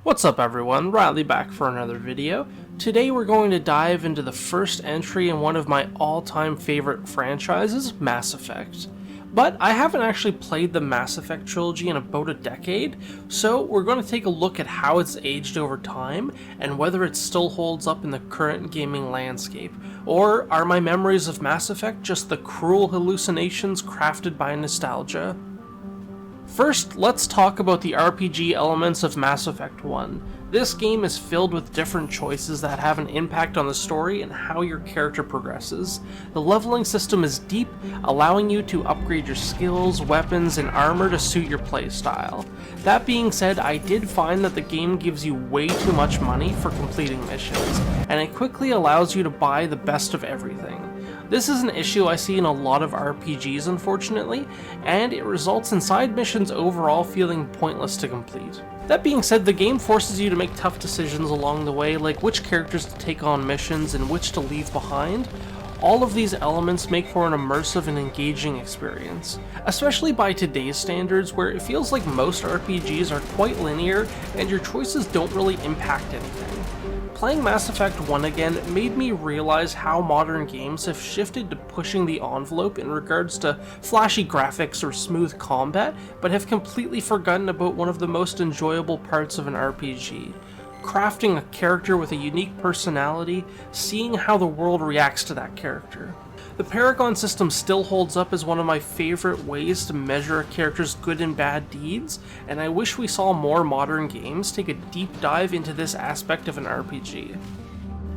What's up everyone, Riley back for another video. Today we're going to dive into the first entry in one of my all-time favorite franchises, Mass Effect. But I haven't actually played the Mass Effect trilogy in about a decade, so we're going to take a look at how it's aged over time and whether it still holds up in the current gaming landscape, or are my memories of Mass Effect just the cruel hallucinations crafted by nostalgia? First, let's talk about the RPG elements of Mass Effect 1. This game is filled with different choices that have an impact on the story and how your character progresses. The leveling system is deep, allowing you to upgrade your skills, weapons, and armor to suit your playstyle. That being said, I did find that the game gives you way too much money for completing missions, and it quickly allows you to buy the best of everything. This is an issue I see in a lot of RPGs, unfortunately, and it results in side missions overall feeling pointless to complete. That being said, the game forces you to make tough decisions along the way, like which characters to take on missions and which to leave behind. All of these elements make for an immersive and engaging experience, especially by today's standards where it feels like most RPGs are quite linear and your choices don't really impact anything. Playing Mass Effect 1 again made me realize how modern games have shifted to pushing the envelope in regards to flashy graphics or smooth combat, but have completely forgotten about one of the most enjoyable parts of an RPG. Crafting a character with a unique personality, seeing how the world reacts to that character. The Paragon system still holds up as one of my favorite ways to measure a character's good and bad deeds, and I wish we saw more modern games take a deep dive into this aspect of an RPG.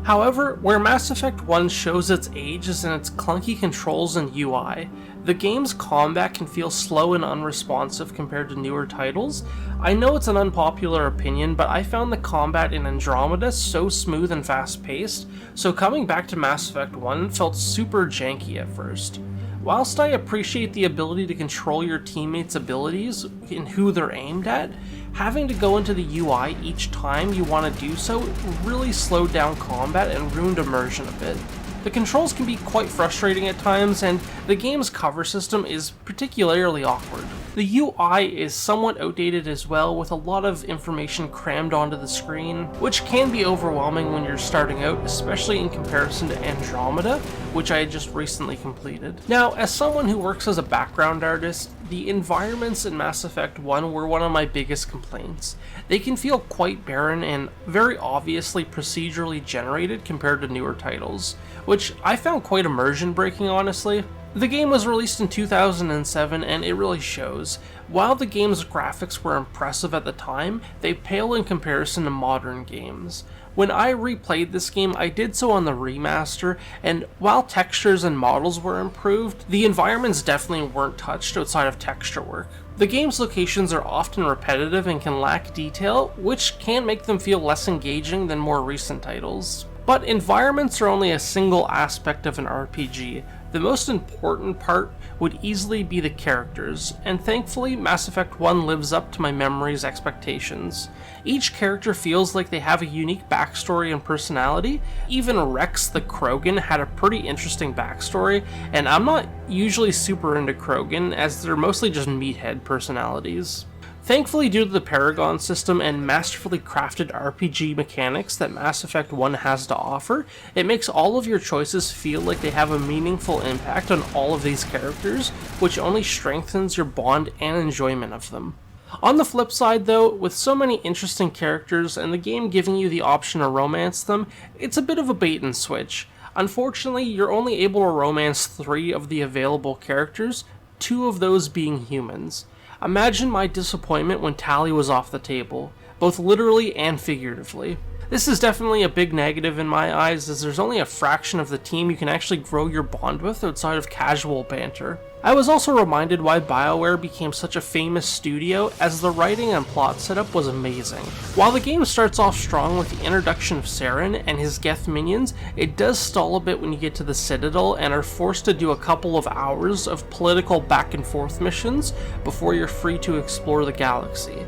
However, where Mass Effect 1 shows its age is in its clunky controls and UI. The game's combat can feel slow and unresponsive compared to newer titles. I know it's an unpopular opinion, but I found the combat in Andromeda so smooth and fast-paced, so coming back to Mass Effect 1 felt super janky at first. Whilst I appreciate the ability to control your teammates' abilities and who they're aimed at, having to go into the UI each time you want to do so really slowed down combat and ruined immersion a bit. The controls can be quite frustrating at times, and the game's cover system is particularly awkward. The UI is somewhat outdated as well, with a lot of information crammed onto the screen, which can be overwhelming when you're starting out, especially in comparison to Andromeda, which I had just recently completed. Now, as someone who works as a background artist, the environments in Mass Effect 1 were one of my biggest complaints. They can feel quite barren and very obviously procedurally generated compared to newer titles, which I found quite immersion breaking, honestly. The game was released in 2007 and it really shows. While the game's graphics were impressive at the time, they pale in comparison to modern games. When I replayed this game, I did so on the remaster, and while textures and models were improved, the environments definitely weren't touched outside of texture work. The game's locations are often repetitive and can lack detail, which can make them feel less engaging than more recent titles. But environments are only a single aspect of an RPG. The most important part would easily be the characters, and thankfully Mass Effect 1 lives up to my memory's expectations. Each character feels like they have a unique backstory and personality. Even Rex the Krogan had a pretty interesting backstory, and I'm not usually super into Krogan as they're mostly just meathead personalities. Thankfully, due to the Paragon system and masterfully crafted RPG mechanics that Mass Effect 1 has to offer, it makes all of your choices feel like they have a meaningful impact on all of these characters, which only strengthens your bond and enjoyment of them. On the flip side though, with so many interesting characters and the game giving you the option to romance them, it's a bit of a bait and switch. Unfortunately, you're only able to romance 3 of the available characters, 2 of those being humans. Imagine my disappointment when Tali was off the table, both literally and figuratively. This is definitely a big negative in my eyes, as there's only a fraction of the team you can actually grow your bond with outside of casual banter. I was also reminded why BioWare became such a famous studio, as the writing and plot setup was amazing. While the game starts off strong with the introduction of Saren and his Geth minions, it does stall a bit when you get to the Citadel and are forced to do a couple of hours of political back and forth missions before you're free to explore the galaxy.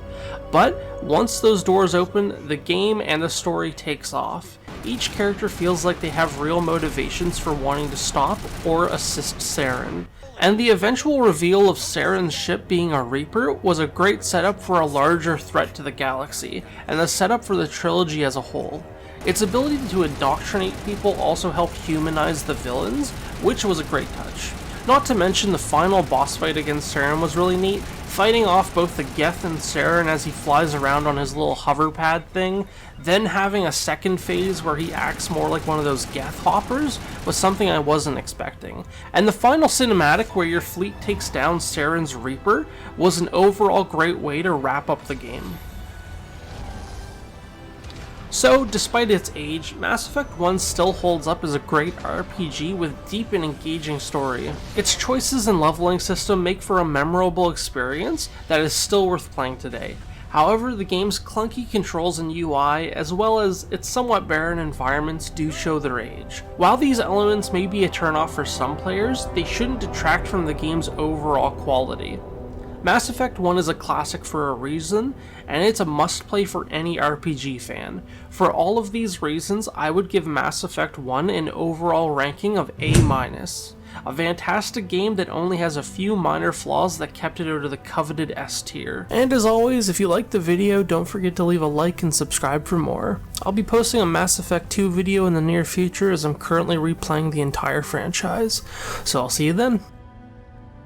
But once those doors open, the game and the story takes off. Each character feels like they have real motivations for wanting to stop or assist Saren. And the eventual reveal of Saren's ship being a Reaper was a great setup for a larger threat to the galaxy, and the setup for the trilogy as a whole. Its ability to indoctrinate people also helped humanize the villains, which was a great touch. Not to mention the final boss fight against Saren was really neat, fighting off both the Geth and Saren as he flies around on his little hover pad thing, then having a second phase where he acts more like one of those Geth hoppers was something I wasn't expecting. And the final cinematic where your fleet takes down Saren's Reaper was an overall great way to wrap up the game. So, despite its age, Mass Effect 1 still holds up as a great RPG with deep and engaging story. Its choices and leveling system make for a memorable experience that is still worth playing today. However, the game's clunky controls and UI, as well as its somewhat barren environments, do show their age. While these elements may be a turnoff for some players, they shouldn't detract from the game's overall quality. Mass Effect 1 is a classic for a reason, and it's a must-play for any RPG fan. For all of these reasons, I would give Mass Effect 1 an overall ranking of A-. A fantastic game that only has a few minor flaws that kept it out of the coveted S tier. And as always, if you liked the video, don't forget to leave a like and subscribe for more. I'll be posting a Mass Effect 2 video in the near future as I'm currently replaying the entire franchise, so I'll see you then.